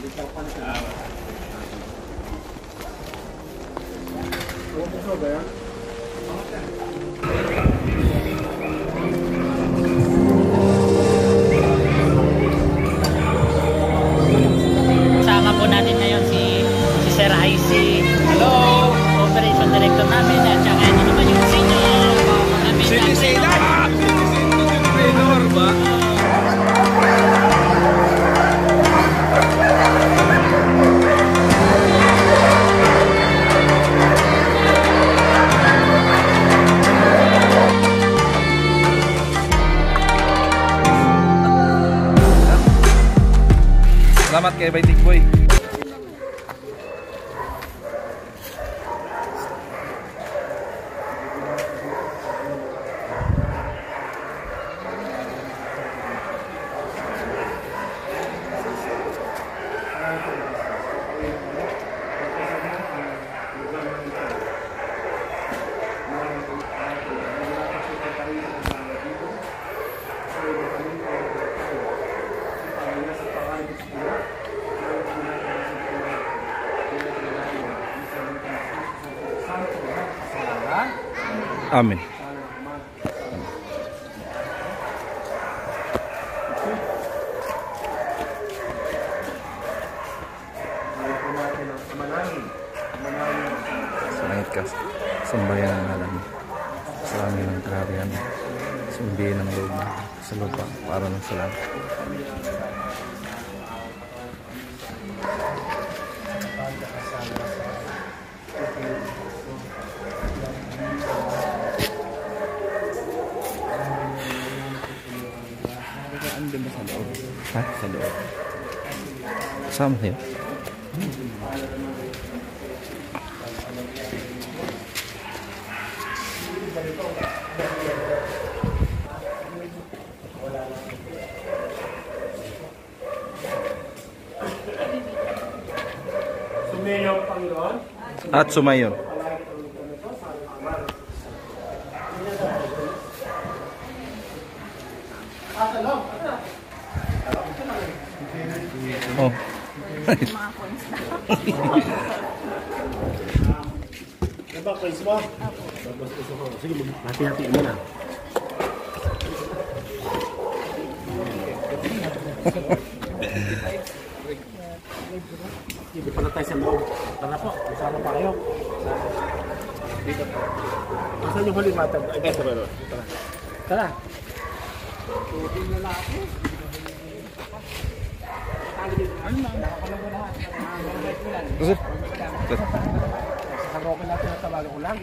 Sama po natin ngayon si Sir IC. Hello! Operation Director namin at saka ano naman yung senior namin. Senior ba? Salamat kay Baiting Boy. Amin. Sangit ka. Sambayan ng alam. Sa amin ng kararihan. Sumbihin ng loob sa lupa para ng salamat. Andun ba sa loob? Ha? Sa loob. Kasama kayo? Sumayo, Panginoon. At sumayon. Oh. Diba, praise mo? Sige, hati-hati mo na. Hindi pala tayo sa loob. Tara po, kasama pa kayo. Dito po. Saan yung huling matag? Ay, dito ba? Tara. Tara. Tubig na ako. Ano na? Nakapalago lahat. Kasi? Sa rokin natin na tawagan ko lang.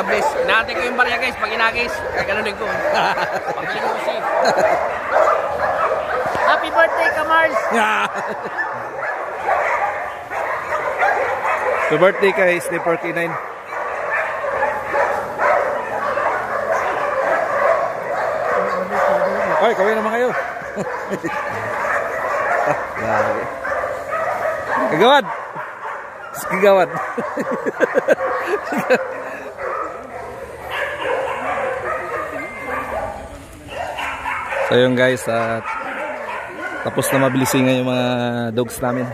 tablis. Natin ko yung barya guys, pag inagis, kaya ganunin ko. Pagaling ko siya. Happy birthday, Kamars! Happy birthday kay Slipper K9. Oy, kawin naman kayo. Kagawad. Kagawad. So yun guys, tapos na mabilisingan yung mga dogs namin.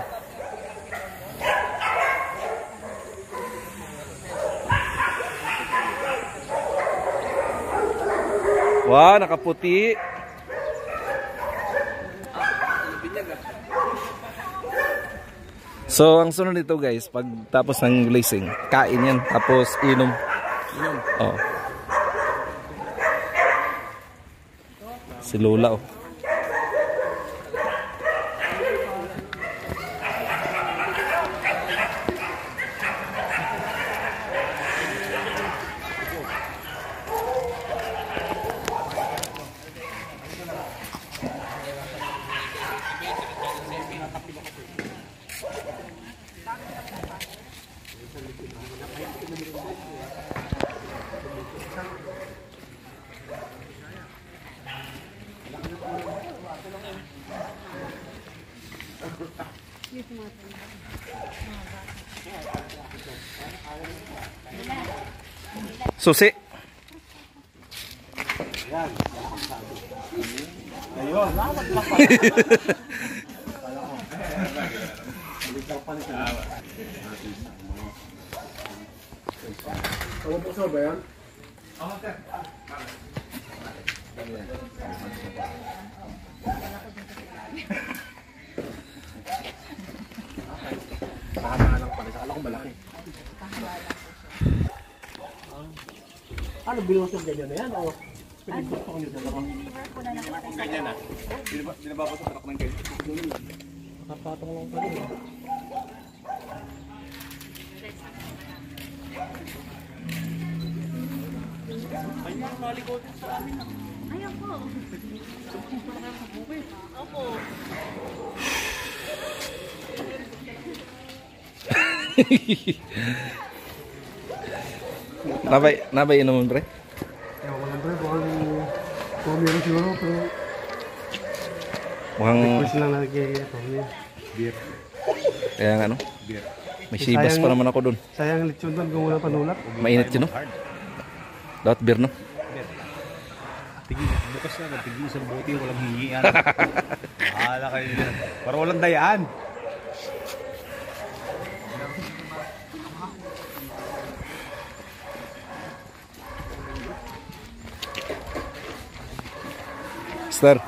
Wow, nakaputi. So, ang sunod nito guys, pag tapos ng releasing, kain yan, tapos inom. Oh. Si Lola oh. Susi. Ano po sa ba yan? Tama lang pala. Akala ko malaki. Ano bilang sa ganyan na yan? O pinipot ko nyo dalawa? Ganyan na. Binababasok ako ng ganyan. Nakapatong lang pa rin. Ay, nalikod sa amin na. Ay, ako. Sampung pa na kayo sa bukid. Opo. Nabay inom pre? Ewan ko lang pre, baka meron siguro pero Mukhang request lang lagi ito. Beer. kaya nga no? Beer. May sibas pa naman ako dun. Sayang lechon doon kung wala panulat. Mainit yun no? Dapat beer no? Bukas na, nagtigil isang bote, walang hingian. Bahala kayo yan. Para walang dayaan. Master.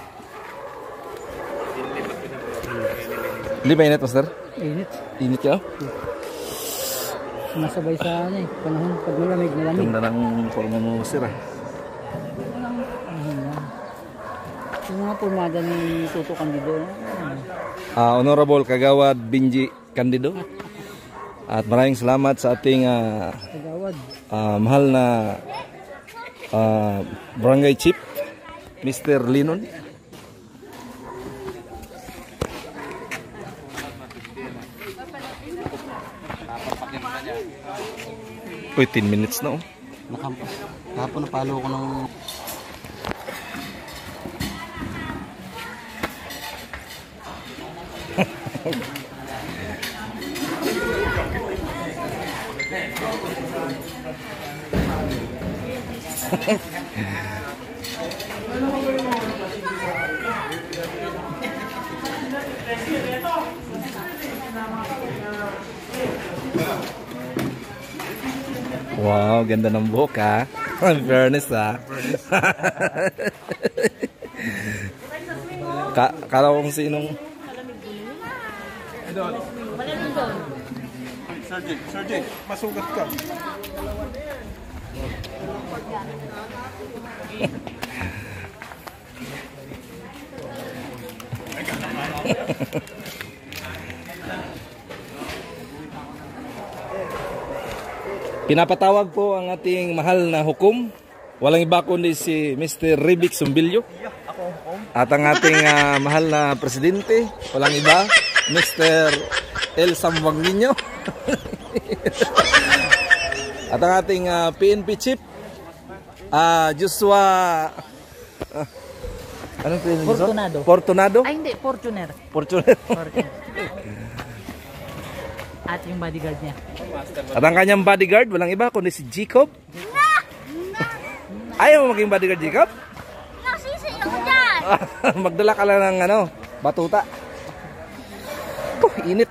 Hindi ba init, Master? Init. Init ka? Masabay sa ano eh. Panahon pag malamig. Ganda ng forma mo, Master ah. Yung mga pulmada ni Tuto Candido. Honorable Kagawad Benji Candido. At maraming salamat sa ating Kagawad. mahal na Barangay Chief, Mr. Linon. Uy, 10 minutes na oh. Kahapon napalo ko ng... Wow, ganda ng buhok ha. Fairness ha. Kala ko kung sinong... Sergeant, masugat ka. Pinapatawag po ang ating mahal na hukom. Walang iba kundi si Mr. Ribic Sumbilyo. At ang ating mahal na presidente, walang iba, Mr. El Sambanguinho. At ang ating PNP chief, Joshua anong pinili mo? Fortunado. Fortunado? Ay, hindi. Fortuner. Fortuner. Fortuner. At yung bodyguard niya. At ang kanyang bodyguard, walang iba kundi si Jacob. Ayaw mo maging bodyguard, Jacob? Nasisi ako dyan! Magdala ka lang ng batuta. Init.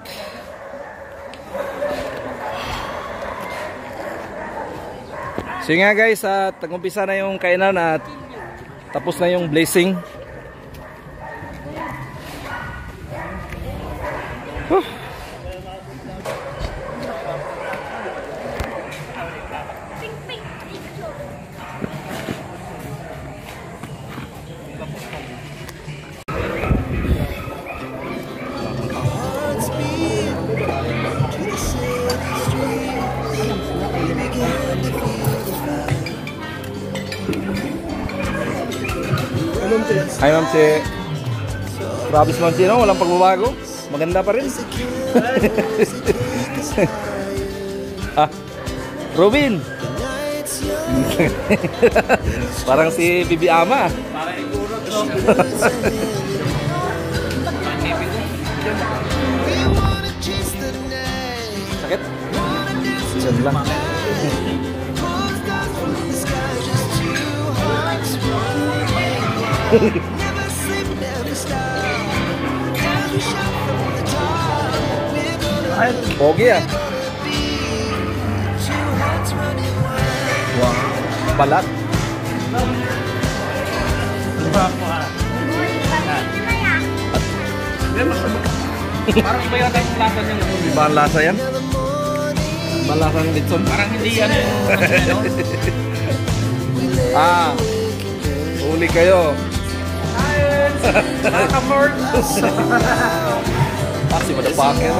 So nga guys, at nag-umpisa na yung kainan at tapos na yung blessing. Hi Ma'am Che. Grabe si Ma'am Che, no? Walang pagbabago. Maganda pa rin. Robin. Parang si Bibi Ama. Sakit? Diyan lang. Pogi ah. Wow. Balat. Parang iba yata yung lasa niya. Iba ang lasa yan? Iba ang lasa ng litson? Parang hindi yan Huli kayo. Nakakamord. Si Madapaker.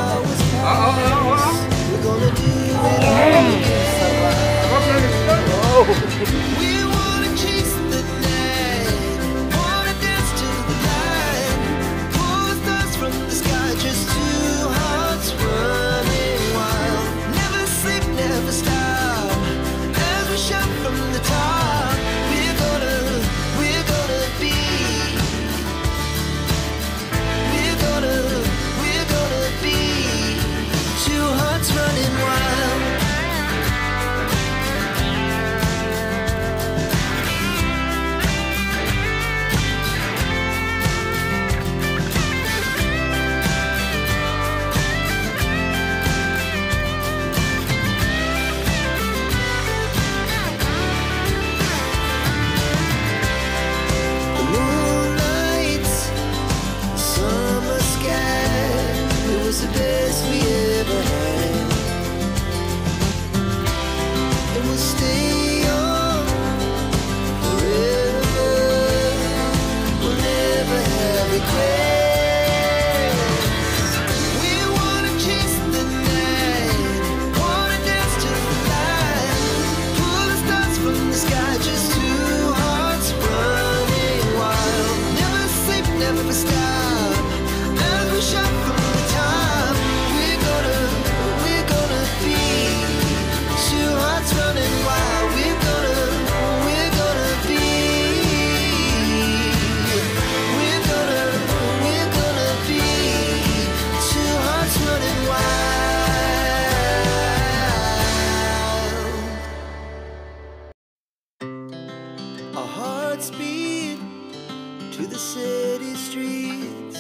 To the city streets,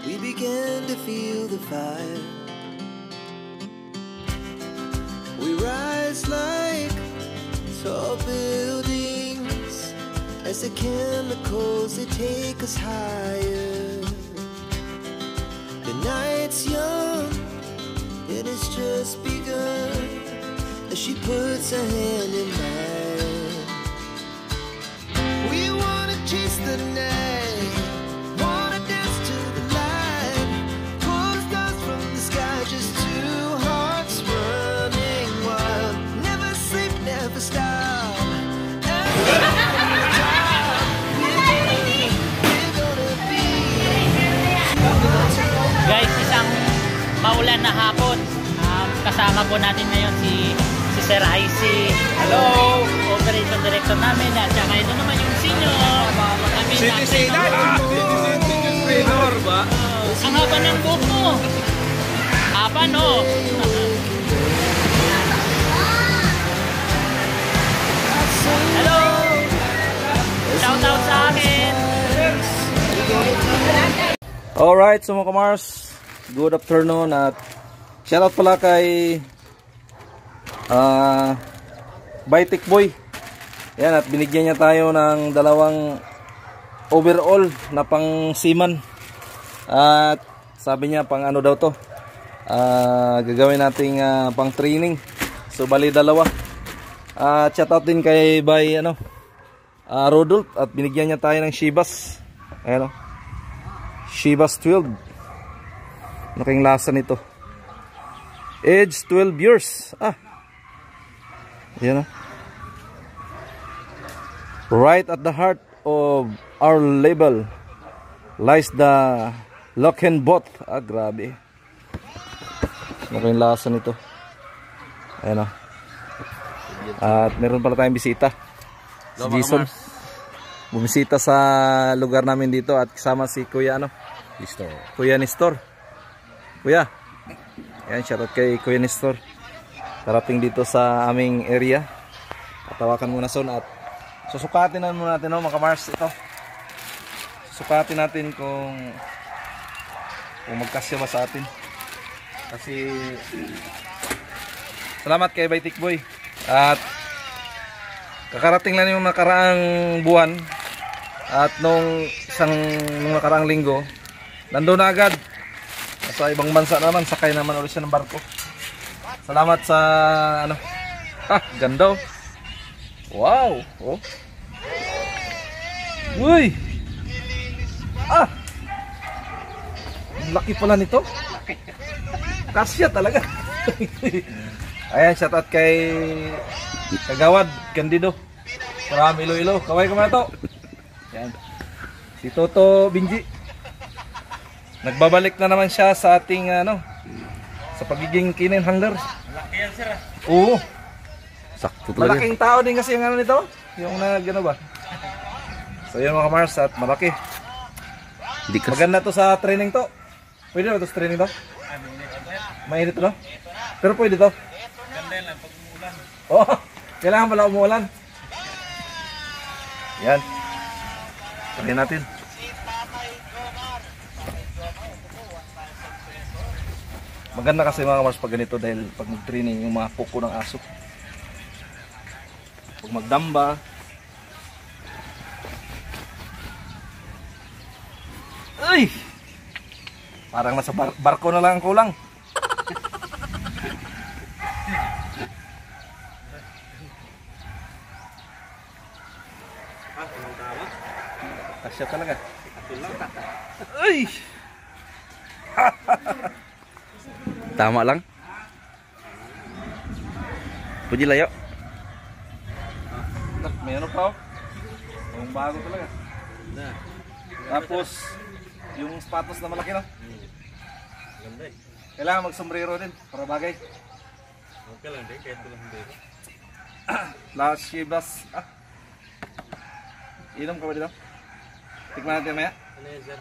we began to feel the fire. We rise like tall buildings as the chemicals, they take us higher. The night's young, it has just begun as she puts her hand in mine. We wanna chase the night, wanna dance to the light, pull the stars from the sky, just two hearts running wild. Never Guys, isang maulan na hapon. Kasama po natin ngayon si Sir Icy. Hello! Operation Director namin. At saka ito naman yung senior. Citizen trainer ba? Ang haba ng buhok mo. Haba, no? Hello! Shout out sa akin! Alright, so mga kamars, good afternoon at shoutout pala kay Baitik Boy. Yan, at binigyan niya tayo ng 2 overall na pang seaman. At sabi niya pang ano daw to, gagawin nating pang training. So bali 2. At shoutout din kay Bay Rodolph, at binigyan niya tayo ng Shibas. Ayan o, Shibas 12. Naking lasa nito. Age 12 years. Ayan o. Right at the heart of our label lies the Lockenbot. Grabe. Naking lasa nito. Ayan o. At meron pala tayong bisita. Si Jason. Bumisita sa lugar namin dito at kasama si Kuya Kuya Nestor. Kuya. Ayan, shoutout kay Kuya Nestor. Darating dito sa aming area. Patawakan muna son at susukatin na muna natin mga kamars ito. Susukatin natin kung magkasya ba sa atin. Kasi salamat kay Baitik Boy. At kakarating lang yung nakaraang buwan. At nung nakaraang linggo, nandun na agad. Sa ibang bansa naman, sakay naman ulit siya ng barko. Salamat sa ganda. Wow. Oh. Uy. Laki pala nito. Kasya talaga. Ayan, shoutout kay Kagawad Candido. Marami Iloilo. Kaway ka to. Ayan. Si Toto Binji. Nagbabalik na naman siya sa ating sa pagiging kinin handler. Malaki yan, sir. Oo. Sakto talaga. Malaking tao din kasi yung nito. Yung ba? So yun mga Mars, at malaki. Maganda to sa training to. Pwede na to sa training to? Mainit to, no? Pero pwede to. Ganda yan lang pag umuulan. Oh, kailangan pala umuulan. Yan. Pwede natin. Maganda kasi mga Mars pag ganito dahil pag mag-training yung mga puko ng aso. Pag magdamba. Ay! Parang nasa barko na lang ang kulang. Kasya talaga. Ay! Tama lang. Puji layo. May ano pa, yung bago talaga. Tapos yung sapatos na malaki, no? Ganda eh. Kailangan mag-sombrero din para bagay. Okay lang din, kahit walang hindi. Last Shibas. Inom ka ba dito? Tikman natin maya. Ano yan, sir?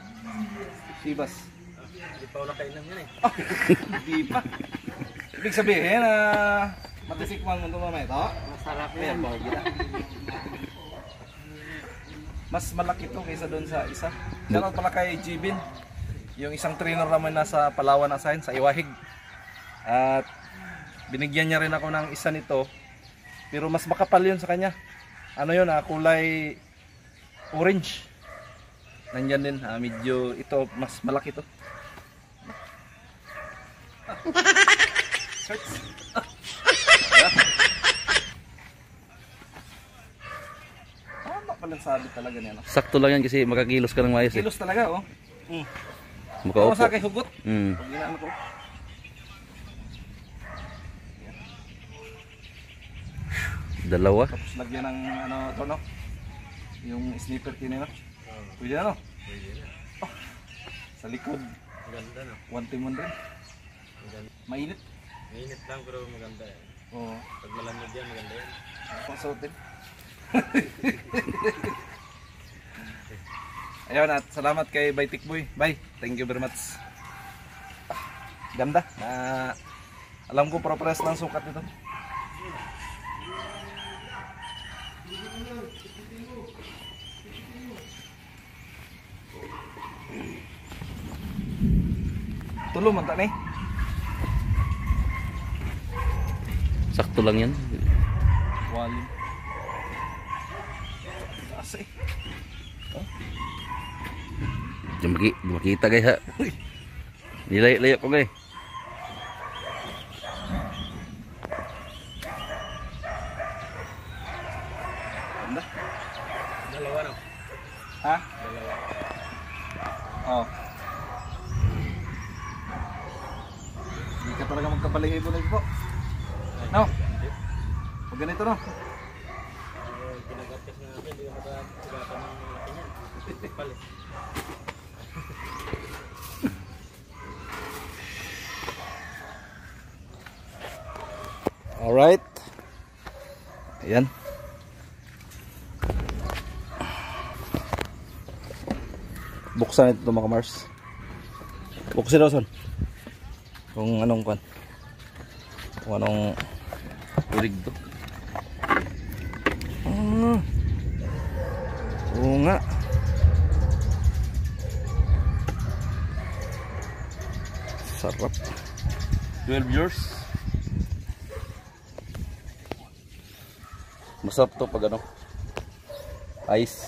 Shibas. Hindi pa wala kainan yan eh. Hindi pa. Ibig sabihin na matisikman mo ito mamaya ito. Masarap yan. Mas malaki to kaysa doon sa isa. Shoutout pala kay Jibin. Yung isang trainer naman nasa Palawan na sa Iwahig. At binigyan niya rin ako ng isa nito. Pero mas makapal yun sa kanya. Ano yun, kulay orange. Nandyan din, medyo ito, mas malaki to. Tama pala sabi talaga niya, no? Sakto lang yan kasi makakilos ka ng maayos eh. Kilos talaga, oh. Makaupo. Sa kay hugot. Pag ginaan ko. Dalawa. Tapos lagyan ng to, no? Yung snipper kinino. Pwede na, no? Pwede na. Sa likod. Maganda no. One team one rin. Mainit. Mainit lang pero maganda eh. Oo. Pag malamig yan, maganda yan. Pasuotin. Ayun at salamat kay Baitik Boy. Bye. Thank you very much. Ganda. Alam ko pro-press lang sukat nito. Tulo man ta ni. Sakto lang yan. Walim. Asay. Makita guys ha. Nilay-layak ko guys. Ganda. Dalawa no. Ha? Oh. Hindi ka talaga magkabalay-ibon po. No? Pag ganito no? Pinagatas natin, hindi ka makagatan ng laki niyan. Palit. Alright. Ayan. Buksan ito mga Mars. Buksan daw son. Kung anong kwan. Kung anong urig to. Oo nga. Sarap. 12 years. Masarap to pag ano. Ice.